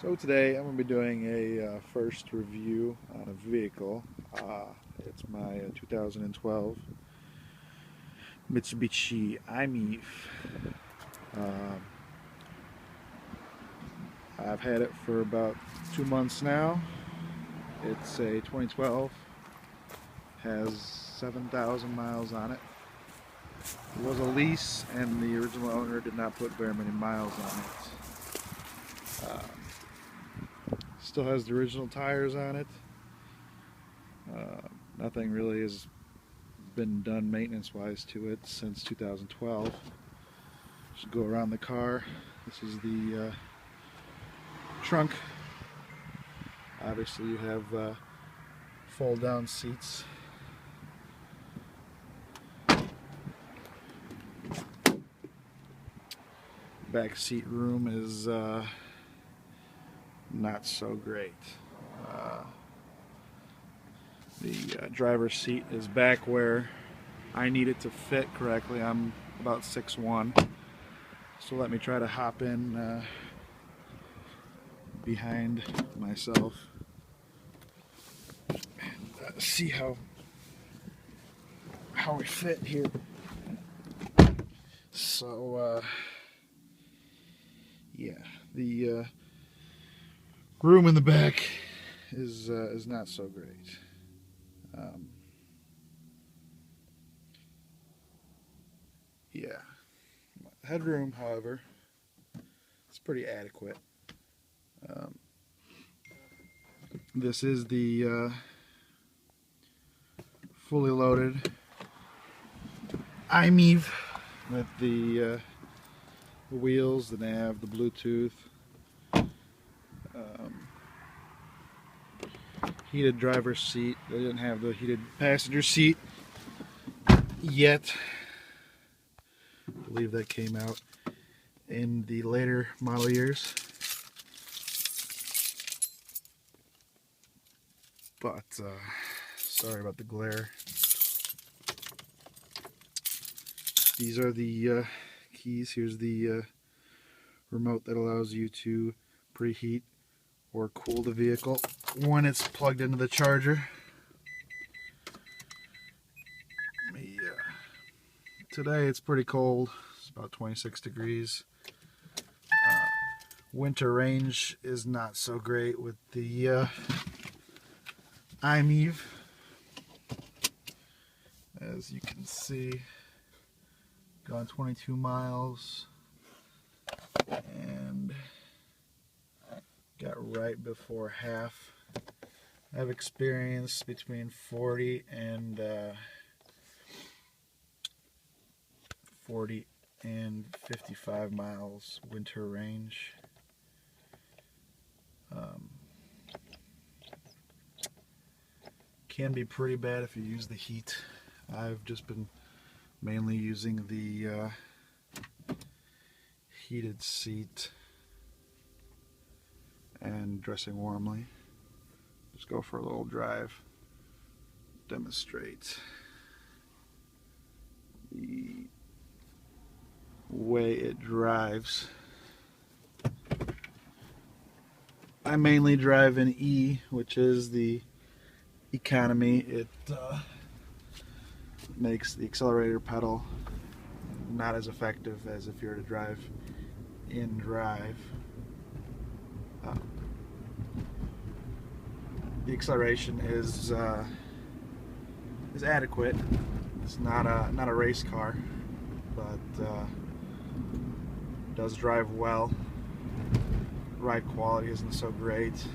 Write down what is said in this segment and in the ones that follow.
So today I'm going to be doing a first review on a vehicle. It's my 2012 Mitsubishi I-Miev. Um, I've had it for about 2 months now. It's a 2012, has 7,000 miles on it. It was a lease and the original owner did not put very many miles on it. Still has the original tires on it. Nothing really has been done maintenance wise to it since 2012. Just go around the car. This is the trunk. Obviously you have fold down seats. Back seat room is not so great. The driver's seat is back where I need it to fit correctly. I'm about 6'1", so let me try to hop in behind myself and see how we fit here. So yeah, the room in the back is not so great. Yeah, headroom, however, it's pretty adequate. This is the fully loaded I-Miev with the wheels, the nav, the Bluetooth, heated driver's seat. They didn't have the heated passenger seat yet. I believe that came out in the later model years. But sorry about the glare. These are the keys. Here's the remote that allows you to preheat or cool the vehicle when it's plugged into the charger. Today it's pretty cold. It's about 26 degrees. Winter range is not so great with the I-Miev. As you can see, gone 22 miles and got right before half. I've experienced between 40 and 55 miles winter range. Can be pretty bad if you use the heat. I've just been mainly using the heated seat and dressing warmly. Just go for a little drive, demonstrate the way it drives. I mainly drive in E, which is the economy. It makes the accelerator pedal not as effective as if you were to drive in drive. The acceleration is adequate. It's not a race car, but does drive well. Ride quality isn't so great,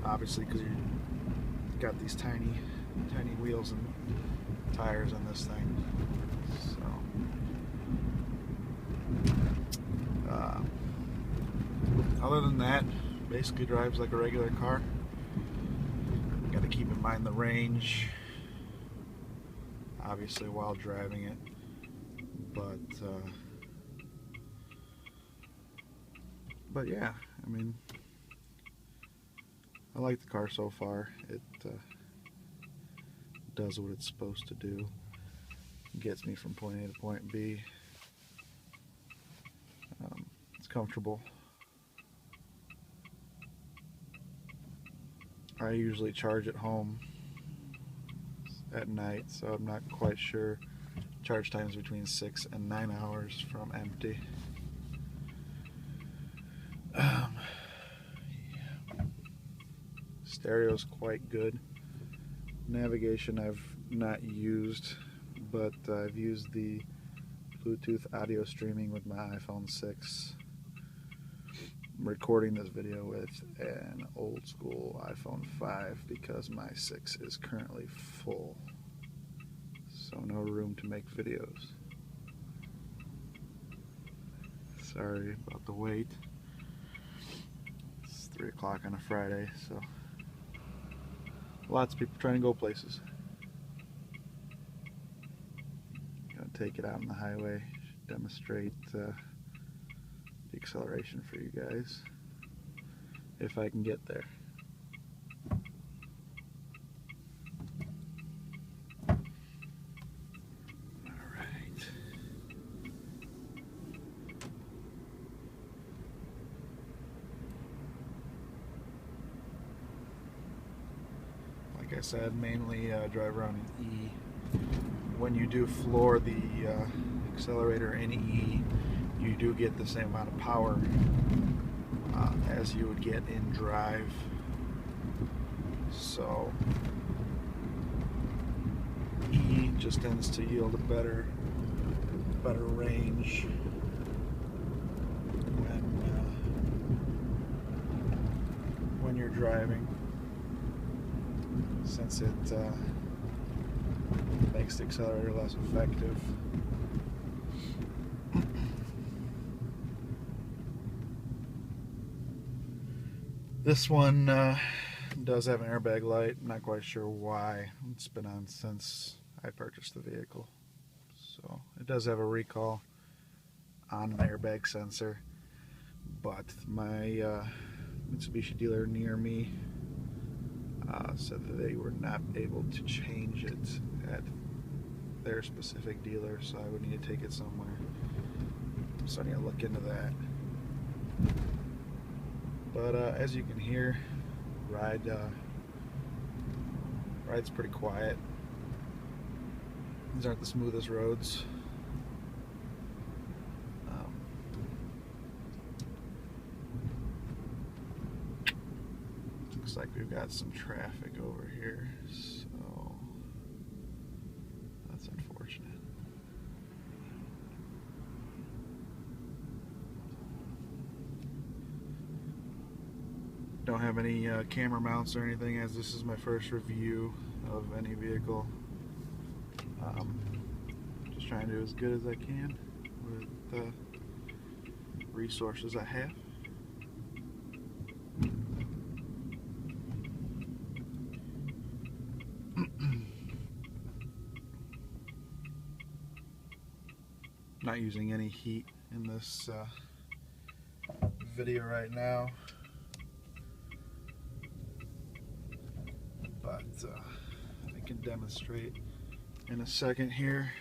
obviously, because you've got these tiny wheels and tires on this thing. So other than that, basically drives like a regular car. Got to keep in mind the range, obviously, while driving it, but yeah, I mean, I like the car so far. It does what it's supposed to do. Gets me from point A to point B. It's comfortable. I usually charge at home at night, so I'm not quite sure. Charge times between 6 and 9 hours from empty. Yeah. Stereo's quite good. Navigation I've not used, but I've used the Bluetooth audio streaming with my iPhone 6. I'm recording this video with an old school iPhone 5 because my 6 is currently full, so no room to make videos. Sorry about the wait. It's 3 o'clock on a Friday, so lots of people trying to go places. Gonna take it out on the highway, demonstrate the acceleration for you guys, if I can get there. Alright. Like I said, mainly drive around in E. When you do floor the accelerator in E, you do get the same amount of power as you would get in drive. So E just tends to yield a better range when you're driving, since it makes the accelerator less effective. This one does have an airbag light. I'm not quite sure why. It's been on since I purchased the vehicle. So it does have a recall on an airbag sensor, but my Mitsubishi dealer near me said that they were not able to change it at their specific dealer, so I would need to take it somewhere. So I need to look into that. But as you can hear, ride's pretty quiet. These aren't the smoothest roads. Looks like we've got some traffic over here, so that's unfortunate. Don't have any camera mounts or anything, as this is my first review of any vehicle. Just trying to do as good as I can with the resources I have. Not using any heat in this video right now, but I can demonstrate in a second here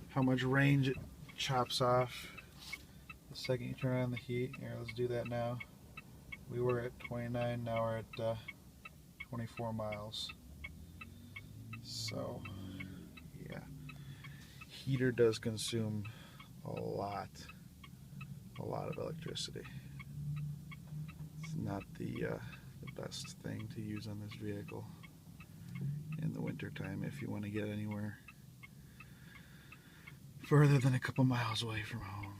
how much range it chops off the second you turn on the heat. Here, let's do that now. We were at 29, now we're at 24 miles. So yeah, heater does consume a lot of electricity. It's not the best thing to use on this vehicle in the winter time if you want to get anywhere further than a couple miles away from home.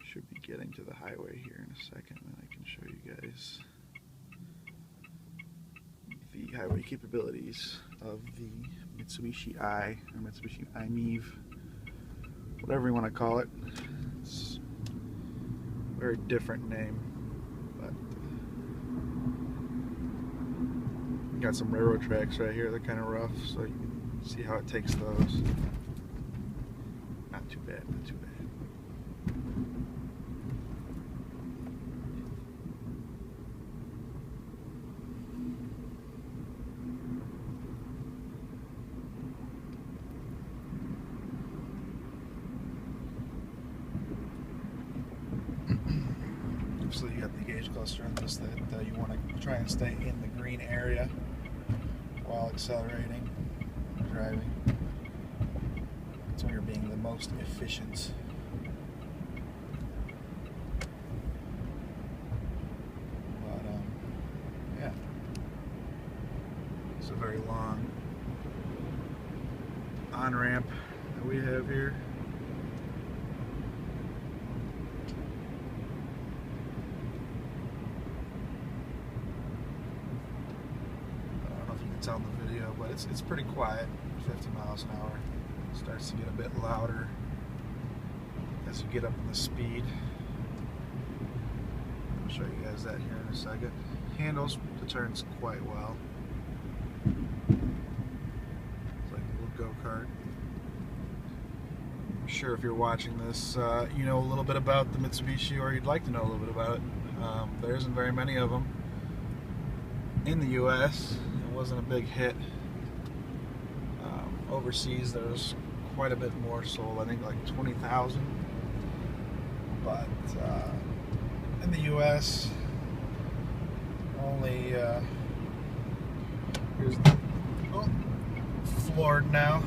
Should be getting to the highway here in a second, and I can show you guys the highway capabilities of the Mitsubishi I-Miev, whatever you want to call it. It's a very different name, but got some railroad tracks right here. They're kind of rough, so you can see how it takes those. Not too bad, not too bad. obviously you got the gauge cluster in this that you want to try and stay in the green area while accelerating, driving. That's when you're being the most efficient. But yeah, it's a very long on-ramp that we have here. On the video, but it's pretty quiet. 50 miles an hour. It starts to get a bit louder as you get up in the speed. I'll show you guys that here in a second. Handles the turns quite well. It's like a little go-kart. I'm sure if you're watching this, you know a little bit about the Mitsubishi, or you'd like to know a little bit about it. There isn't very many of them in the U.S. Wasn't a big hit. Overseas there's quite a bit more sold, I think like 20,000, but in the US only here's the, floored now.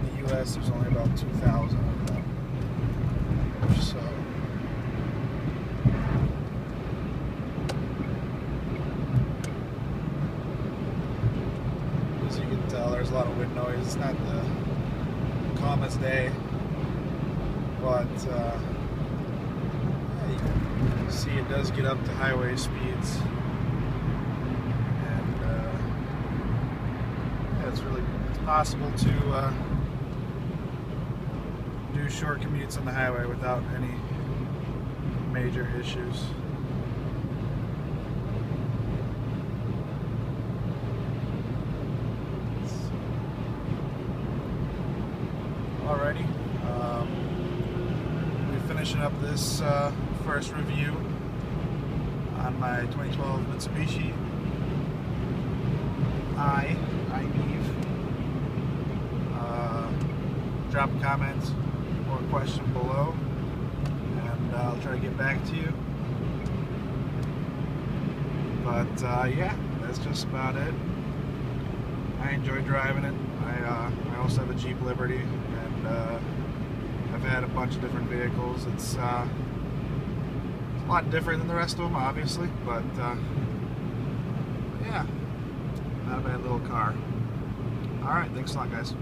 In the US there's only about 2,000 of them or so. There's a lot of wind noise. It's not the calmest day, but yeah, you can see it does get up to highway speeds, and yeah, it's possible to do short commutes on the highway without any major issues. Alrighty, we're finishing up this first review on my 2012 Mitsubishi I-Miev. Drop a comment or a question below, and I'll try to get back to you. But yeah, that's just about it. I enjoy driving it. I also have a Jeep Liberty, and I've had a bunch of different vehicles. It's a lot different than the rest of them, obviously, but yeah, not a bad little car. Alright, thanks a lot, guys.